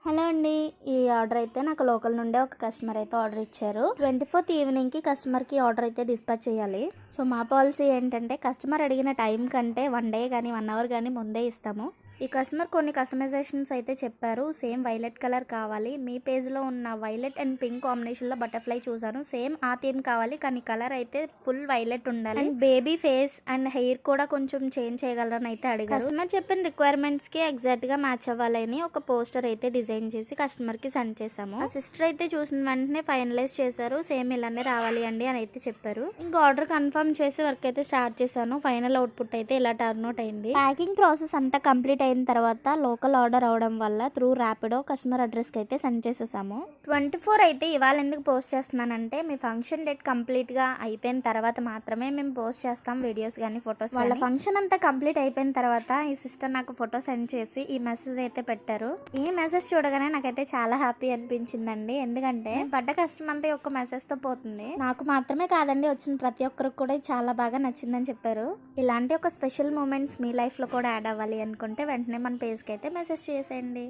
Hello అండి. ఈ order అయితే నాకు లోకల్ నుండే ఒక కస్టమర్ అయితే ఆర్డర్ ఇచ్చారు. 24th ఈవినింగ్కి కస్టమర్కి ఆర్డర్ అయితే డిస్పాచ్ చేయాలి. సో మా పాలసీ ఏంటంటే కస్టమర్ అడిగిన టైం కంటే 1 డే కానీ 1 అవర్ కానీ ముందే ఇస్తాము. ఈ కస్టమర్ కొన్ని కస్టమైజేషన్స్ అయితే చెప్పారు. సేమ్ వైలెట్ కలర్ కావాలి, మీ పేజ్లో ఉన్న వైలెట్ అండ్ పింక్ కాంబినేషన్లో బటర్ఫ్లై చూసాను, సేమ్ ఆ థీమ్ కావాలి, కానీ కలర్ అయితే ఫుల్ వైలెట్ ఉండాలి. And baby face and hair కూడా కొంచెం చేంజ్ చేయగలరని అయితే అడిగారు. కస్టమర్ చెప్పిన రిక్వైర్మెంట్స్కి ఎగ్జాక్ట్గా మ్యాచ్ అవ్వాలని ఒక పోస్టర్ అయితే డిజైన్ చేసి కస్టమర్కి సెండ్ చేసాము. ఆ సిస్టర్ అయితే చూసిన వెంటనే ఫైనలైజ్ చేశారు. సేమ్ ఇలానే రావాలి అండి అని అయితే చెప్పారు. ఇంకా ఆర్డర్ కన్ఫర్మ్ చేసి వర్క్ అయితే స్టార్ట్ చేశాను. ఫైనల్ అవుట్పుట్ అయితే ఇలా టర్న్ అవుట్ అయింది. ప్యాకింగ్ ప్రాసెస్ అంతా కంప్లీట్ అయిన తర్వాత లోకల్ ఆర్డర్ అవడం వల్ల త్రూ ర్యాపిడో కస్టమర్ అడ్రస్కి అయితే సెండ్ చేసేసాము. 24 అయితే ఇవాళ ఎందుకు పోస్ట్ చేస్తున్నానంటే మీ ఫంక్షన్ డేట్ కంప్లీట్గా అయిపోయిన తర్వాత మాత్రమే మేము పోస్ట్ చేస్తాం వీడియోస్ కానీ ఫొటోస్. వాళ్ళ ఫంక్షన్ అంతా కంప్లీట్ అయిపోయిన తర్వాత ఈ సిస్టర్ నాకు ఫోటో సెండ్ చేసి ఈ మెసేజ్ అయితే పెట్టారు. ఈ మెసేజ్ చూడగానే నాకైతే చాలా హ్యాపీ అనిపించిందండి. ఎందుకంటే పడ్డ కష్టం అంతా ఒక్క మెసేజ్తో పోతుంది. నాకు మాత్రమే కాదండి, వచ్చిన ప్రతి ఒక్కరికి కూడా చాలా బాగా నచ్చిందని చెప్పారు. ఇలాంటి ఒక స్పెషల్ మూమెంట్స్ మీ లైఫ్లో కూడా యాడ్ అవ్వాలి అనుకుంటే వెంటనే మన పేజ్కి అయితే మెసేజ్ చేసేయండి.